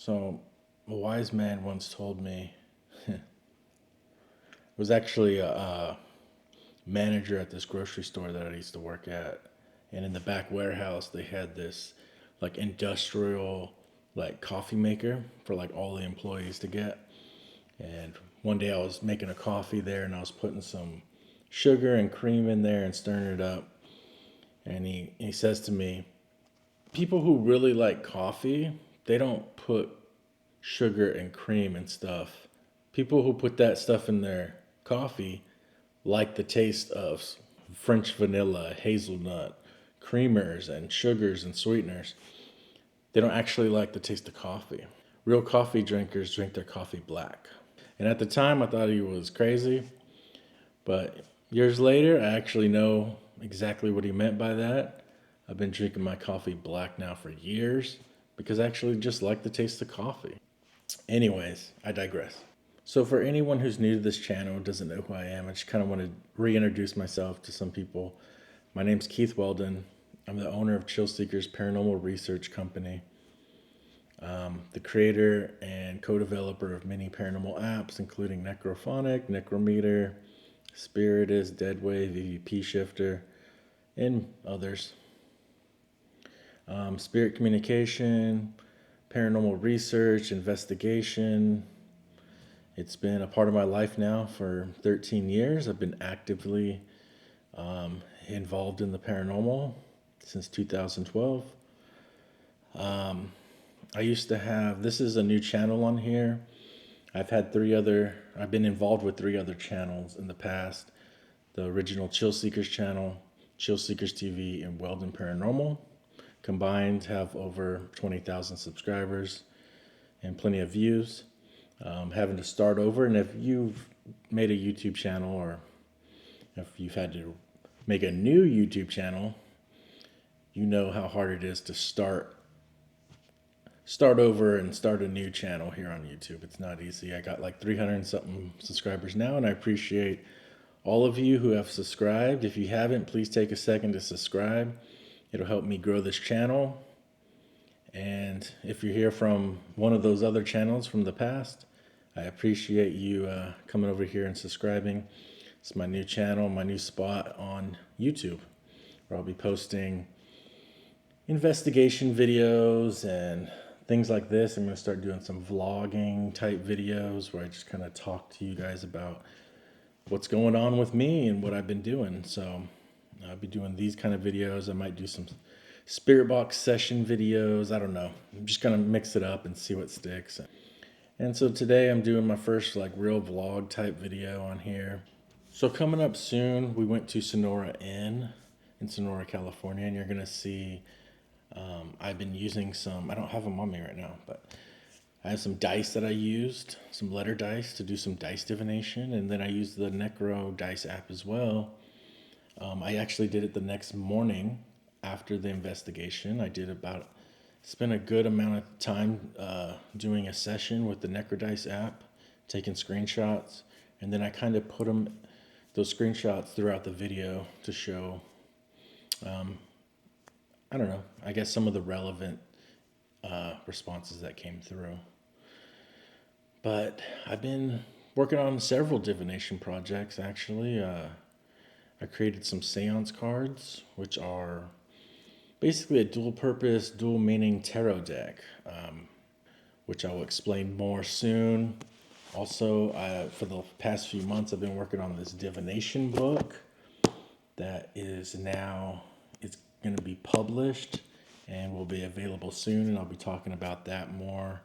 So, a wise man once told me, it was actually a manager at this grocery store that I used to work at. And in the back warehouse, they had this like industrial like coffee maker for like all the employees to get. And one day I was making a coffee there and I was putting some sugar and cream in there and stirring it up. And he says to me, people who really like coffee, they don't put sugar and cream and stuff. People who put that stuff in their coffee like the taste of French vanilla, hazelnut, creamers, and sugars and sweeteners. They don't actually like the taste of coffee. Real coffee drinkers drink their coffee black. And at the time, I thought he was crazy, but years later, I actually know exactly what he meant by that. I've been drinking my coffee black now for years because I actually just like the taste of coffee. Anyways, I digress. So, for anyone who's new to this channel and doesn't know who I am, I just kind of want to reintroduce myself to some people. My name's Keith Weldon. I'm the owner of Chill Seekers Paranormal Research Company, the creator and co-developer of many paranormal apps, including Necrophonic, Necrometer, Spiritus, Deadwave, EVP Shifter, and others. Spirit communication, paranormal research, investigation. It's been a part of my life now for 13 years. I've been actively involved in the paranormal since 2012. I used to have, this is a new channel on here. I've been involved with three other channels in the past. The original Chill Seekers channel, Chill Seekers TV, and Weldon Paranormal. Combined have over 20,000 subscribers and plenty of views. Having to start over, and if you've made a YouTube channel or if you've had to make a new YouTube channel, you know how hard it is to start over and start a new channel here on YouTube. It's not easy. I got like 300 and something subscribers now, and I appreciate all of you who have subscribed. If you haven't, please take a second to subscribe. It'll help me grow this channel. And if you're here from one of those other channels from the past, I appreciate you coming over here and subscribing. It's my new channel, my new spot on YouTube, where I'll be posting investigation videos and things like this. I'm going to start doing some vlogging type videos where I just kind of talk to you guys about what's going on with me and what I've been doing. So I'll be doing these kind of videos. I might do some spirit box session videos. I don't know. I'm just going to mix it up and see what sticks. And so today I'm doing my first like real vlog type video on here. So coming up soon, we went to Sonora Inn in Sonora, California, and you're going to see I've been using some, I don't have them on me right now, but I have some dice that I used, some letter dice to do some dice divination, and then I used the Necro dice app as well. I actually did it the next morning after the investigation. Spent a good amount of time doing a session with the Necrodice app, taking screenshots, and then I kind of put those screenshots throughout the video to show, I don't know, I guess some of the relevant responses that came through. But I've been working on several divination projects, actually. I created some seance cards, which are basically a dual purpose, dual meaning tarot deck, which I will explain more soon. Also, for the past few months, I've been working on this divination book that is now, it's going to be published and will be available soon, and I'll be talking about that more.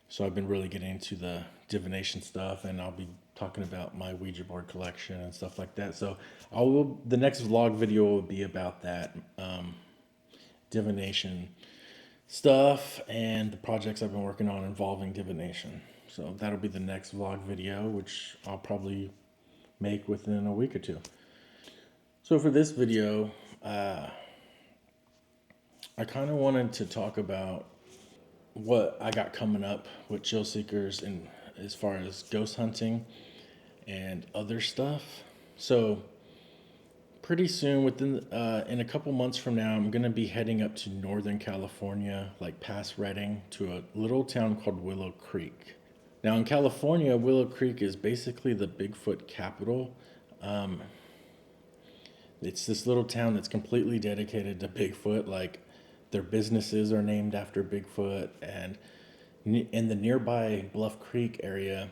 So I've been really getting into the divination stuff, and I'll be talking about my Ouija board collection and stuff like that. So the next vlog video will be about that divination stuff and the projects I've been working on involving divination. So that'll be the next vlog video, which I'll probably make within a week or two. So for this video, I kind of wanted to talk about what I got coming up with Chill Seekers and as far as ghost hunting and other stuff. So pretty soon, within in a couple months from now, I'm gonna be heading up to Northern California, like past Redding, to a little town called Willow Creek. Now in California, Willow Creek is basically the Bigfoot capital. Um, it's this little town that's completely dedicated to Bigfoot. Like their businesses are named after Bigfoot, and in the nearby Bluff Creek area,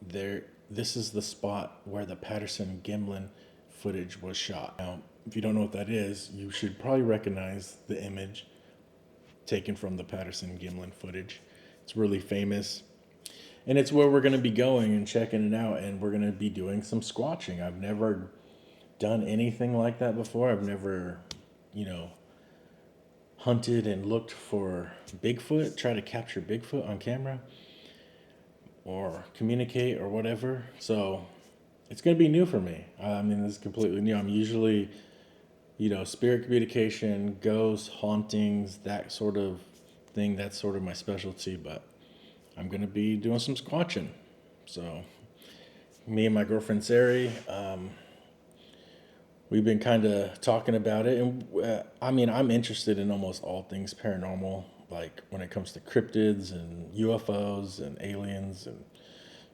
there this is the spot where the Patterson Gimlin footage was shot. Now, if you don't know what that is, you should probably recognize the image taken from the Patterson Gimlin footage. It's really famous. And it's where we're going to be going and checking it out, and we're going to be doing some squatching. I've never done anything like that before. I've never, you know, hunted and looked for Bigfoot, try to capture Bigfoot on camera or communicate or whatever. So it's going to be new for me. I mean, this is completely new. I'm usually, spirit communication, ghosts, hauntings, that sort of thing. That's sort of my specialty, but I'm going to be doing some squatching. So me and my girlfriend, Sari, we've been kind of talking about it. And I'm interested in almost all things paranormal, like when it comes to cryptids and UFOs and aliens and,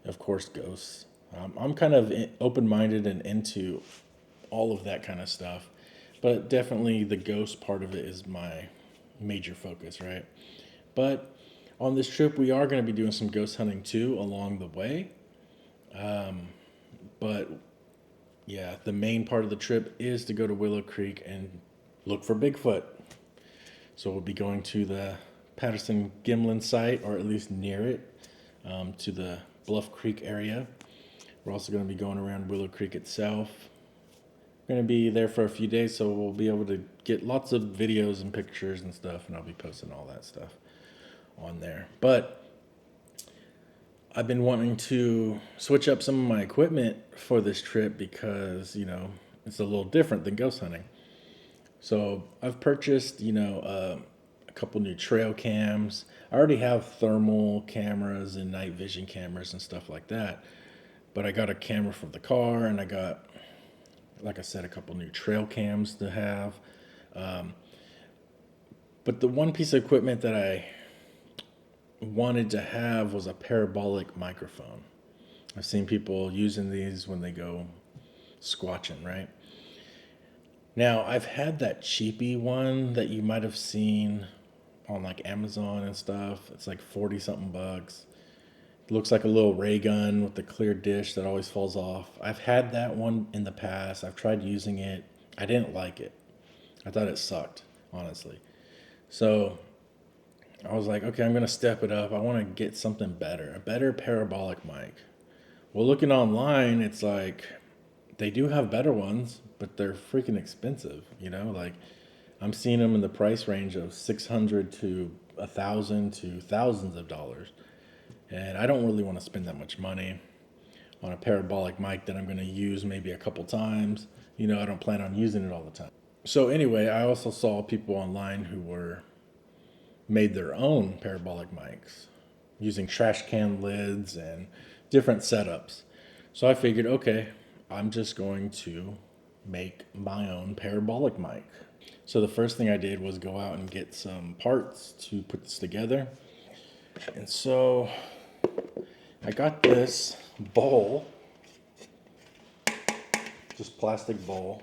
of course, ghosts. I'm kind of open-minded and into all of that kind of stuff, but definitely the ghost part of it is my major focus, right? But on this trip, we are going to be doing some ghost hunting too along the way. But yeah, the main part of the trip is to go to Willow Creek and look for Bigfoot. So we'll be going to the Patterson Gimlin site, or at least near it, to the Bluff Creek area. We're also going to be going around Willow Creek itself. We're going to be there for a few days, so we'll be able to get lots of videos and pictures and stuff, and I'll be posting all that stuff on there. But I've been wanting to switch up some of my equipment for this trip because, it's a little different than ghost hunting. So I've purchased, a couple new trail cams. I already have thermal cameras and night vision cameras and stuff like that. But I got a camera for the car, and I got, like I said, a couple new trail cams to have. But the one piece of equipment that I wanted to have was a parabolic microphone. I've seen people using these when they go squatching, right? Now, I've had that cheapy one that you might have seen on like Amazon and stuff. It's like 40 something bucks. It looks like a little ray gun with the clear dish that always falls off. I've had that one in the past. I've tried using it. I didn't like it. I thought it sucked, honestly. So I was like, okay, I'm going to step it up. I want to get something better, a better parabolic mic. Well, looking online, it's like they do have better ones, but they're freaking expensive, Like I'm seeing them in the price range of $600 to $1,000 to thousands of dollars. And I don't really want to spend that much money on a parabolic mic that I'm going to use maybe a couple times. I don't plan on using it all the time. So anyway, I also saw people online who made their own parabolic mics using trash can lids and different setups. So I figured, okay, I'm just going to make my own parabolic mic. So the first thing I did was go out and get some parts to put this together. And so I got this bowl, just plastic bowl.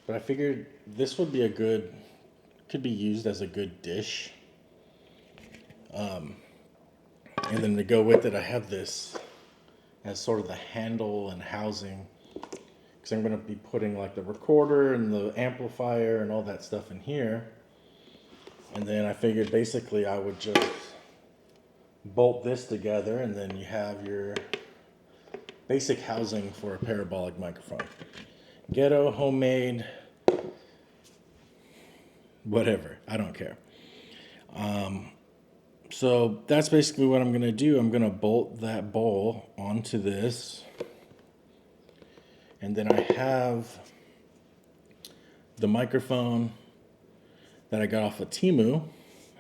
But I figured this would be could be used as a good dish. And then to go with it, I have this as sort of the handle and housing, because I'm going to be putting like the recorder and the amplifier and all that stuff in here. And then I figured basically I would just bolt this together, and then you have your basic housing for a parabolic microphone. Ghetto, homemade, whatever. I don't care. So that's basically what I'm going to do. I'm going to bolt that bowl onto this. And then I have the microphone that I got off of Temu.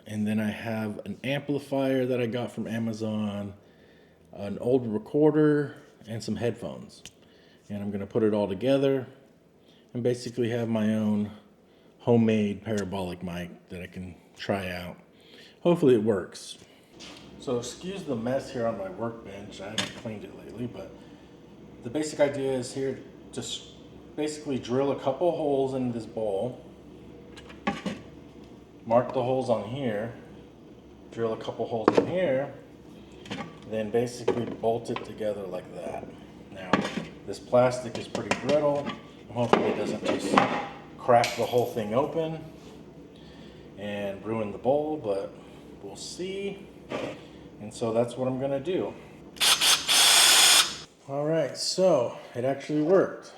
And then I have an amplifier that I got from Amazon, an old recorder, and some headphones. And I'm going to put it all together and basically have my own homemade parabolic mic that I can try out. Hopefully it works. So excuse the mess here on my workbench. I haven't cleaned it lately, but the basic idea is here to basically drill a couple holes in this bowl, mark the holes on here, drill a couple holes in here, then basically bolt it together like that. Now, this plastic is pretty brittle. Hopefully it doesn't just crack the whole thing open and ruin the bowl, but we'll see. And so that's what I'm gonna do. All right, so it actually worked.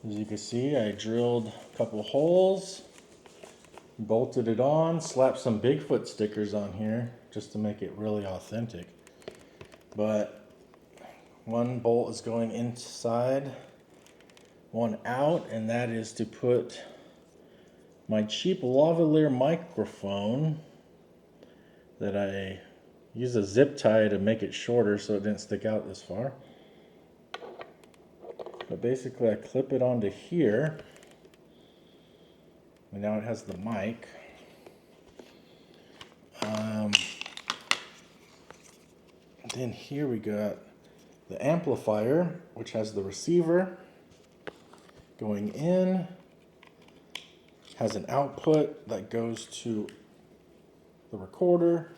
As you can see, I drilled a couple holes, bolted it on, slapped some Bigfoot stickers on here just to make it really authentic. But one bolt is going inside, one out, and that is to put my cheap lavalier microphone that I used a zip tie to make it shorter so it didn't stick out this far. But basically I clip it onto here, and now it has the mic. Then here we got the amplifier, which has the receiver going in, has an output that goes to the recorder,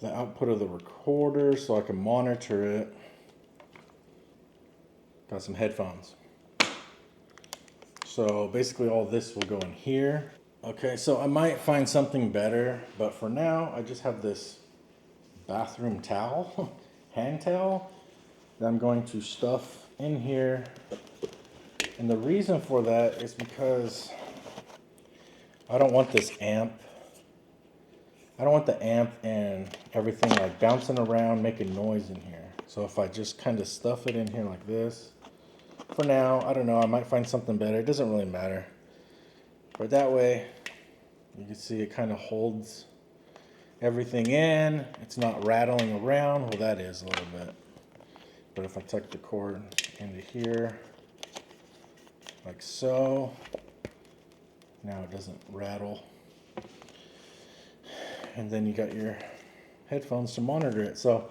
the output of the recorder so I can monitor it. Got some headphones. So basically all this will go in here. Okay, so I might find something better, but for now I just have this bathroom towel, hand towel, that I'm going to stuff in here. And the reason for that is because I don't want this amp. I don't want the amp and everything like bouncing around, making noise in here. So if I just kind of stuff it in here like this, for now, I don't know, I might find something better. It doesn't really matter. But that way, you can see it kind of holds everything in. It's not rattling around. Well, that is a little bit. But if I tuck the cord into here, like so, now it doesn't rattle. And then you got your headphones to monitor it. So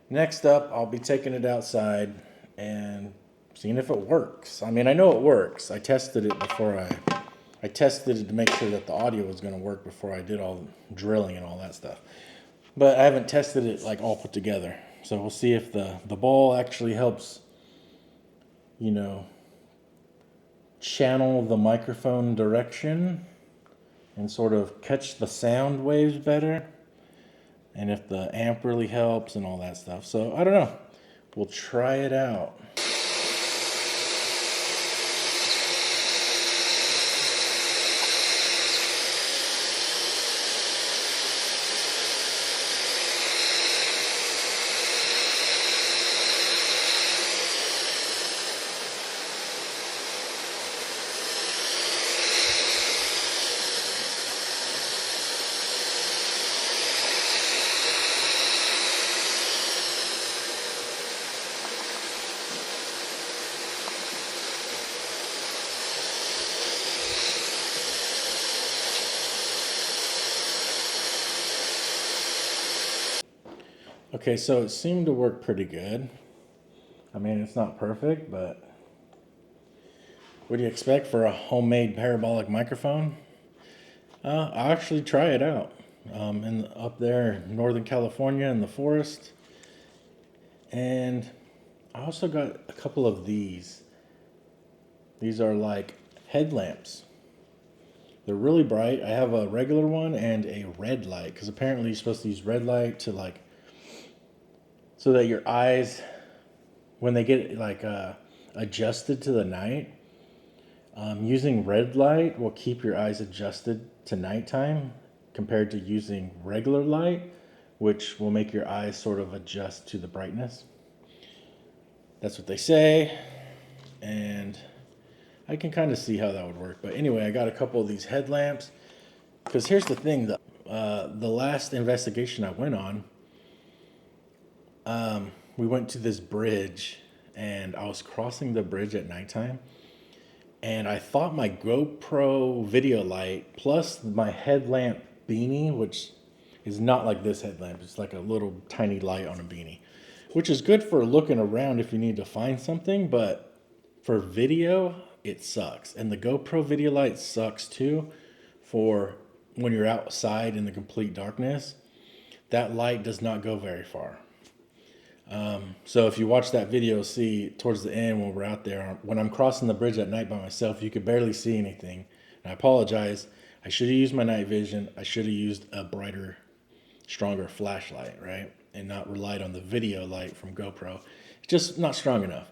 next up, I'll be taking it outside and seeing if it works. I mean, I know it works. I tested it before I tested it to make sure that the audio was going to work before I did all the drilling and all that stuff. But I haven't tested it like all put together. So we'll see if the ball actually helps, you know, channel the microphone direction and sort of catch the sound waves better. And if the amp really helps and all that stuff. So I don't know. We'll try it out. Okay, so it seemed to work pretty good. I mean, it's not perfect, but what do you expect for a homemade parabolic microphone? I'll actually try it out. Up there in Northern California in the forest. And I also got a couple of these. These are like headlamps. They're really bright. I have a regular one and a red light, because apparently you're supposed to use red light to like, so that your eyes, when they get like adjusted to the night, using red light will keep your eyes adjusted to nighttime compared to using regular light, which will make your eyes sort of adjust to the brightness. That's what they say, and I can kind of see how that would work. But anyway, I got a couple of these headlamps, because here's the thing, the last investigation I went on, we went to this bridge, and I was crossing the bridge at nighttime, and I thought my GoPro video light plus my headlamp beanie, which is not like this headlamp, it's like a little tiny light on a beanie, which is good for looking around if you need to find something, but for video, it sucks. And the GoPro video light sucks too for when you're outside in the complete darkness. That light does not go very far. So if you watch that video, see towards the end when we're out there, when I'm crossing the bridge at night by myself, you could barely see anything. And I apologize. I should have used my night vision. I should have used a brighter, stronger flashlight, right? And not relied on the video light from GoPro. It's just not strong enough.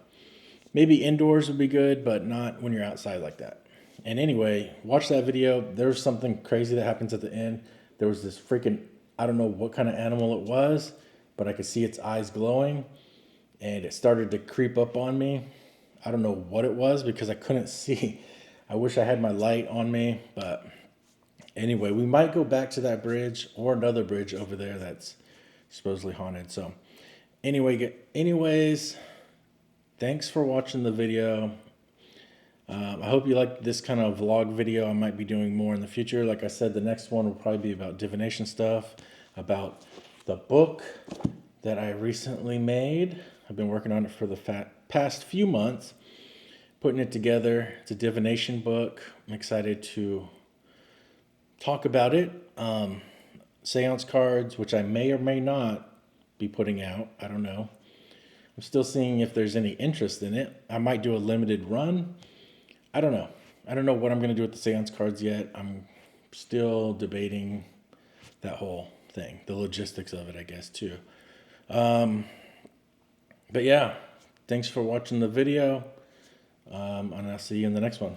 Maybe indoors would be good, but not when you're outside like that. And anyway, watch that video. There's something crazy that happens at the end. There was this freaking, I don't know what kind of animal it was, but I could see its eyes glowing, and it started to creep up on me. I don't know what it was because I couldn't see. I wish I had my light on me, but anyway, we might go back to that bridge or another bridge over there that's supposedly haunted. So anyways, thanks for watching the video. I hope you like this kind of vlog video. I might be doing more in the future. Like I said, the next one will probably be about divination stuff, about the book that I recently made. I've been working on it for the past few months, putting it together. It's a divination book. I'm excited to talk about it. Seance cards, which I may or may not be putting out. I don't know. I'm still seeing if there's any interest in it. I might do a limited run. I don't know. I don't know what I'm going to do with the seance cards yet. I'm still debating that whole thing, the logistics of it, I guess, too. But yeah, thanks for watching the video, and I'll see you in the next one.